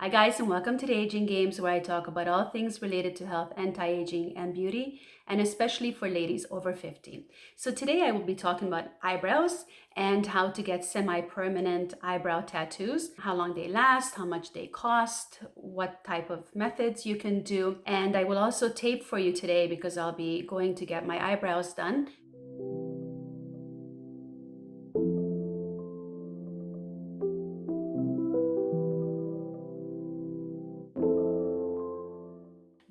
Hi guys, and welcome to the Aging Games, where I talk about all things related to health, anti-aging and beauty, and especially for ladies over 50. So today I will be talking about eyebrows and how to get semi-permanent eyebrow tattoos, how long they last, how much they cost, what type of methods you can do. And I will also tape for you today because I'll be going to get my eyebrows done.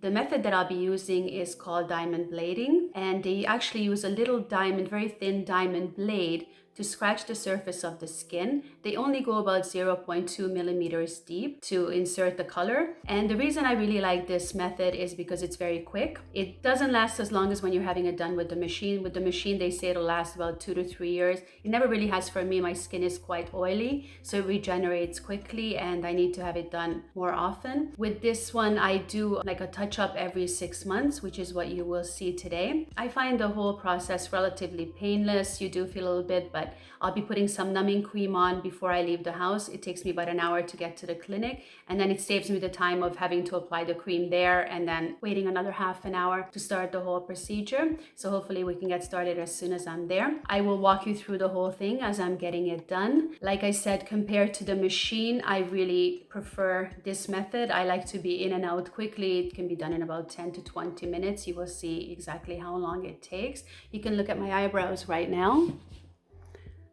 The method that I'll be using is called diamond blading, and they actually use a little diamond, very thin diamond blade to scratch the surface of the skin. They only go about 0.2 millimeters deep to insert the color. And the reason I really like this method is because it's very quick. It doesn't last as long as when you're having it done with the machine. With the machine, they say it'll last about 2 to 3 years. It never really has for me. My skin is quite oily, so it regenerates quickly and I need to have it done more often. With this one, I do like a touch-up every 6 months, which is what you will see today. I find the whole process relatively painless. You do feel a little bit, but I'll be putting some numbing cream on before I leave the house. It takes me about an hour to get to the clinic, and then it saves me the time of having to apply the cream there and then waiting another half an hour to start the whole procedure. So hopefully we can get started as soon as I'm there. I will walk you through the whole thing as I'm getting it done. Like I said, compared to the machine, I really prefer this method. I like to be in and out quickly. It can be done in about 10 to 20 minutes. You will see exactly how long it takes. You can look at my eyebrows right now.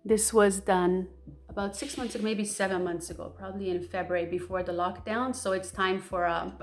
This was done about 6 months ago, maybe 7 months ago, probably in February before the lockdown. So it's time for a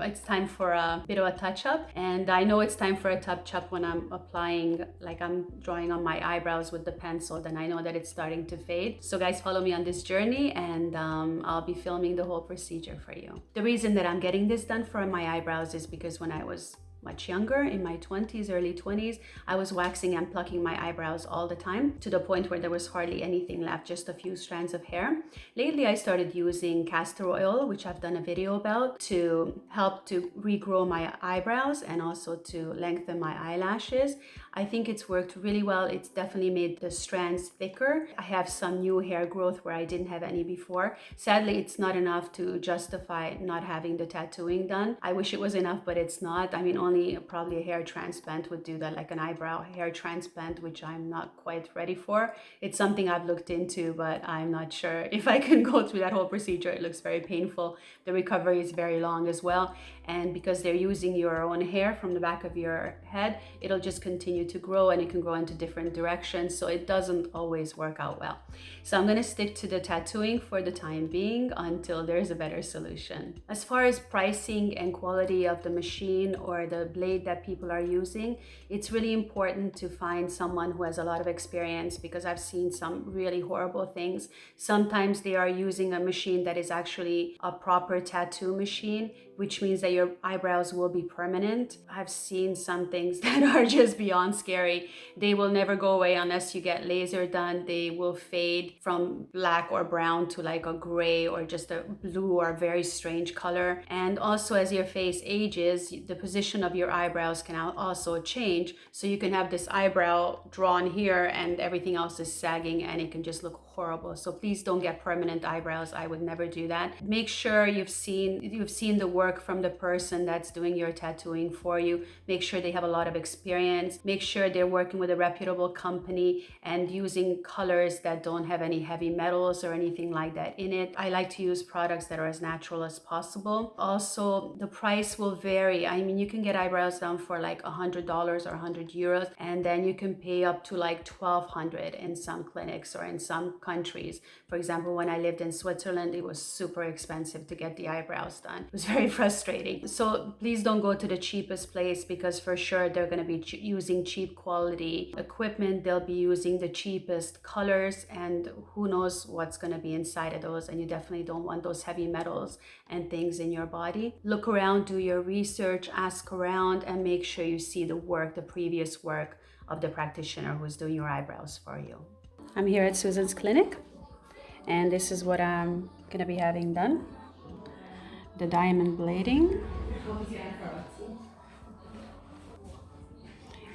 bit of a touch-up. And I know it's time for a touch-up when I'm applying, like I'm drawing on my eyebrows with the pencil, then I know that it's starting to fade. So guys, follow me on this journey, and I'll be filming the whole procedure for you. The reason that I'm getting this done for my eyebrows is because when I was much younger, in my 20s, early 20s, I was waxing and plucking my eyebrows all the time to the point where there was hardly anything left, just a few strands of hair. Lately, I started using castor oil, which I've done a video about, to help to regrow my eyebrows and also to lengthen my eyelashes. I think it's worked really well. It's definitely made the strands thicker. I have some new hair growth where I didn't have any before. Sadly, it's not enough to justify not having the tattooing done. I wish it was enough, but it's not. I mean, only probably a hair transplant would do that, like an eyebrow hair transplant, which I'm not quite ready for. It's something I've looked into, but I'm not sure if I can go through that whole procedure. It looks very painful. The recovery is very long as well. And because they're using your own hair from the back of your head, it'll just continue to grow, and it can grow into different directions. So it doesn't always work out well. So I'm going to stick to the tattooing for the time being until there's a better solution. As far as pricing and quality of the machine or the blade that people are using, it's really important to find someone who has a lot of experience, because I've seen some really horrible things. Sometimes they are using a machine that is actually a proper tattoo machine, which means that your eyebrows will be permanent. I've seen some things that are just beyond scary. They will never go away unless you get laser done. They will fade from black or brown to like a gray or just a blue or very strange color. And also, as your face ages, the position of your eyebrows can also change. So you can have this eyebrow drawn here and everything else is sagging, and it can just look horrible. So please don't get permanent eyebrows. I would never do that. Make sure you've seen the work from the person that's doing your tattooing for you. Make sure they have a lot of experience. Make sure they're working with a reputable company and using colors that don't have any heavy metals or anything like that in it. I like to use products that are as natural as possible. Also, the price will vary. I mean, you can get eyebrows done for like $100 or 100 euros, and then you can pay up to like 1,200 in some clinics or in some countries. For example, when I lived in Switzerland, it was super expensive to get the eyebrows done. It was very frustrating. So please don't go to the cheapest place, because for sure they're going to be using cheap quality equipment. They'll be using the cheapest colors, and who knows what's going to be inside of those. And you definitely don't want those heavy metals and things in your body. Look around, do your research, ask around, and make sure you see the work, the previous work of the practitioner who's doing your eyebrows for you. I'm here at Susan's clinic, and this is what I'm going to be having done. The diamond blading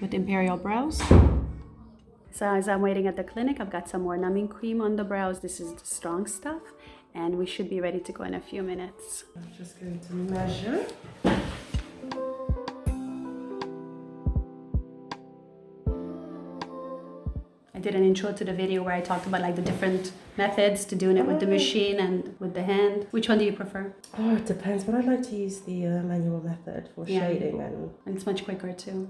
with Imperial brows. So as I'm waiting at the clinic, I've got some more numbing cream on the brows. This is the strong stuff. and we should be ready to go in a few minutes. I'm just going to measure. I did an intro to the video where I talked about like the different methods to doing it with the machine and with the hand. Which one do you prefer? Oh, it depends, but I'd like to use the manual method for shading And it's much quicker too.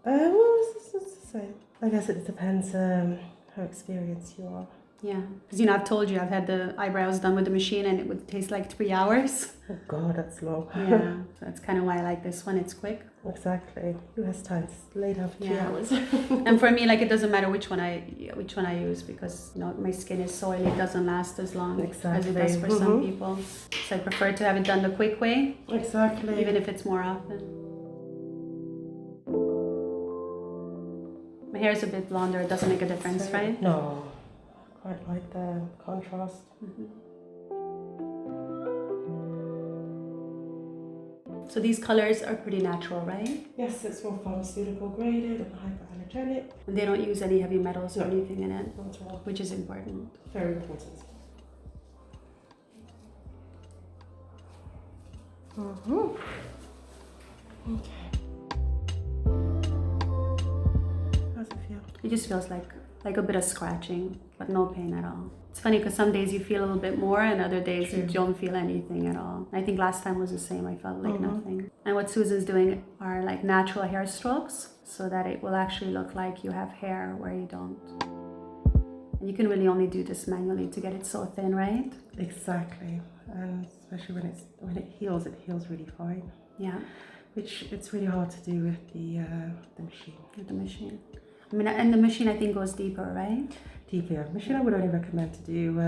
Well, it's the same. I guess it depends how experienced you are. Yeah, because you know, I've told you I've had the eyebrows done with the machine and it would take like 3 hours. Oh God, that's long. Yeah, so that's kind of why I like this one. It's quick. Exactly. Who has time to lay down for 3 hours? And for me, like it doesn't matter which one I use because you know my skin is soily. It doesn't last as long as it does for some people. So I prefer to have it done the quick way. Exactly. Even if it's more often. My hair is a bit blonder. It doesn't make a difference, right? No. Quite like the contrast. So these colors are pretty natural, right? Yes, it's more pharmaceutical graded and hypoallergenic. And they don't use any heavy metals or anything in it, Not at all. which is important. Very important. Okay. How's it feel? It just feels like a bit of scratching, but no pain at all. It's funny because some days you feel a little bit more and other days you don't feel anything at all. I think last time was the same. I felt like nothing. And what Susan's doing are like natural hair strokes so that it will actually look like you have hair where you don't. And you can really only do this manually to get it so thin, right? Exactly. And especially when it heals really fine. Yeah. Which it's really hard to do with the machine. With the machine. I mean, and the machine I think goes deeper, right? Deeper. Machine I would only recommend to do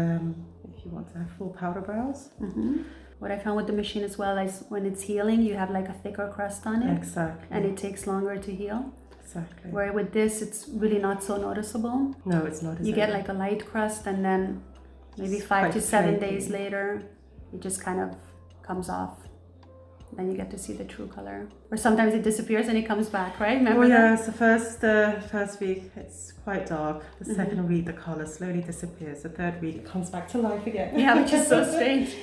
if you want to have full powder brows. What I found with the machine as well is when it's healing, you have like a thicker crust on it. Exactly. And it takes longer to heal. Exactly. Where with this, it's really not so noticeable. No, it's not. You get like a light crust and then maybe 5 to 7 days later, it just kind of comes off. Then you get to see the true color. Or sometimes it disappears and it comes back, right? Remember yeah, so first week it's quite dark. The second week the color slowly disappears. The third week it comes back to life again. Yeah, which is so strange.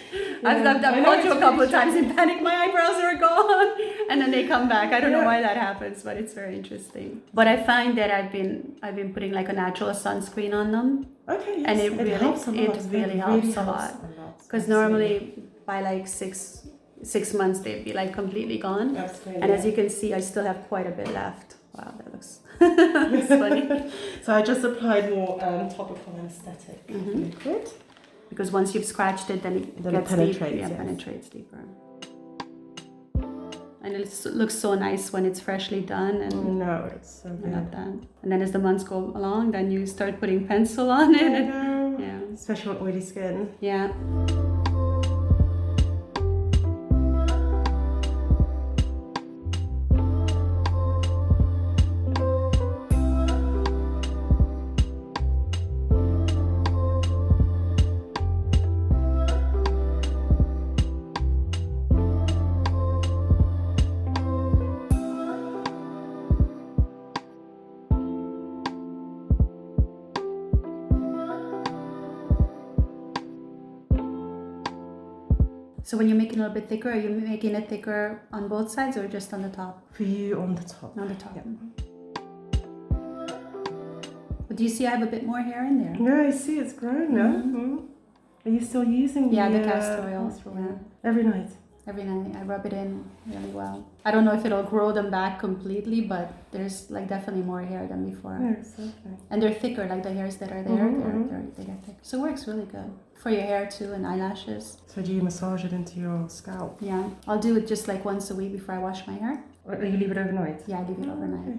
I've told you a couple of times in panic, my eyebrows are gone, and then they come back. I don't know why that happens, but it's very interesting. But I find that I've been putting like a natural sunscreen on them. Okay, yes. And it really helps a lot. Because normally by like six months they'd be like completely gone. Absolutely. And as you can see, I still have quite a bit left. Wow, that looks it's funny. So I just applied more topical anesthetic liquid. Because once you've scratched it, then it gets penetrates, deeper. Yeah, penetrates deeper. And it looks so nice when it's freshly done. And no, it's so good. I love that. And then as the months go along, then you start putting pencil on it. I know. Yeah. Especially on oily skin. Yeah. So when you're making it a little bit thicker, are you making it thicker on both sides or just on the top? For you, on the top. On the top. Yeah. But do you see I have a bit more hair in there? No, I see it's grown now. Are you still using the castor oil? Yeah. Every night? Every night. I rub it in really well. I don't know if it'll grow them back completely, but there's like definitely more hair than before. Yeah, exactly. And they're thicker, like the hairs that are there, they get thick. So it works really good. For your hair too and eyelashes. So do you massage it into your scalp? Yeah. I'll do it just like once a week before I wash my hair. Or you leave it overnight? Yeah, I leave it overnight.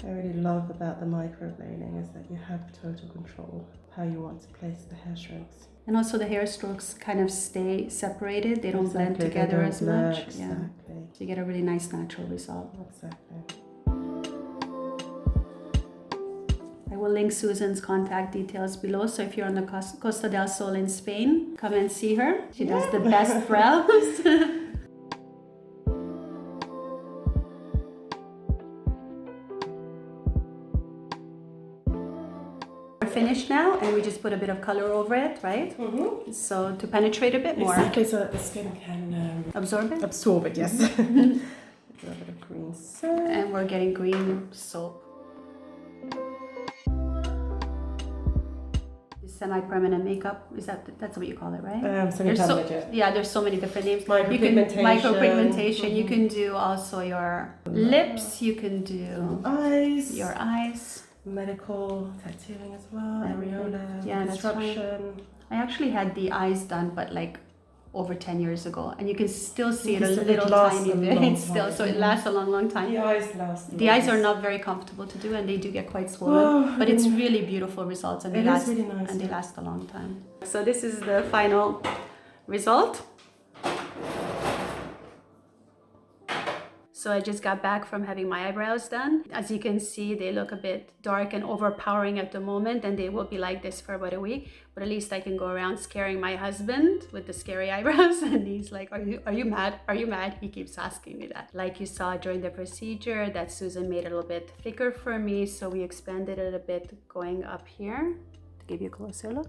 I really love about the microblading is that you have total control how you want to place the hair strokes. And also the hair strokes kind of stay separated. They don't blend together as much. Exactly. Yeah. So you get a really nice natural result. Exactly. I will link Susan's contact details below. So if you're on the Costa del Sol in Spain, come and see her. She does the best brows. finished now, and we just put a bit of color over it, right? So to penetrate a bit more. Exactly, so that the skin can Absorb it? absorb it, yes. A little bit of green soap. And we're getting green soap. Semi-permanent makeup, that's what you call it, right? Semi-permanent, yeah, there's so many different names. Micropigmentation. Micropigmentation. You can do also your lips, you can do eyes. your eyes. Medical tattooing as well, areola, yeah, construction. I actually had the eyes done, but like over 10 years ago, and you can still see it a It little lasts tiny a bit long still, time. so it lasts a long time. The eyes last. The eyes are not very comfortable to do, and they do get quite swollen, but it's really beautiful results, and they last really nice, and they last a long time. So this is the final result. So I just got back from having my eyebrows done. As you can see, they look a bit dark and overpowering at the moment, and they will be like this for about a week. But at least I can go around scaring my husband with the scary eyebrows, and he's like, are you mad? Are you mad? He keeps asking me that. Like you saw during the procedure, that Susan made it a little bit thicker for me, so we expanded it a bit going up here to give you a closer look.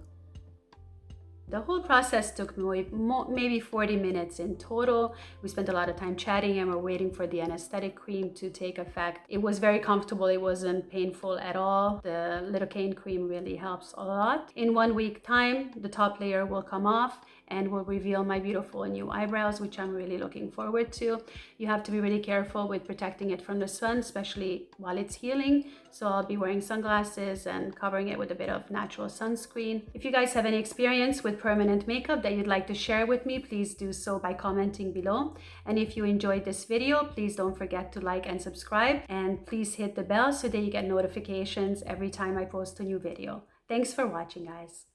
The whole process took maybe 40 minutes in total. We spent a lot of time chatting and we're waiting for the anesthetic cream to take effect. It was very comfortable. It wasn't painful at all. The lidocaine cream really helps a lot. In 1 week time, the top layer will come off and will reveal my beautiful new eyebrows, which I'm really looking forward to. You have to be really careful with protecting it from the sun, especially while it's healing. So I'll be wearing sunglasses and covering it with a bit of natural sunscreen. If you guys have any experience with permanent makeup that you'd like to share with me, please do so by commenting below. And if you enjoyed this video, please don't forget to like and subscribe, and please hit the bell so that you get notifications every time I post a new video. Thanks for watching, guys.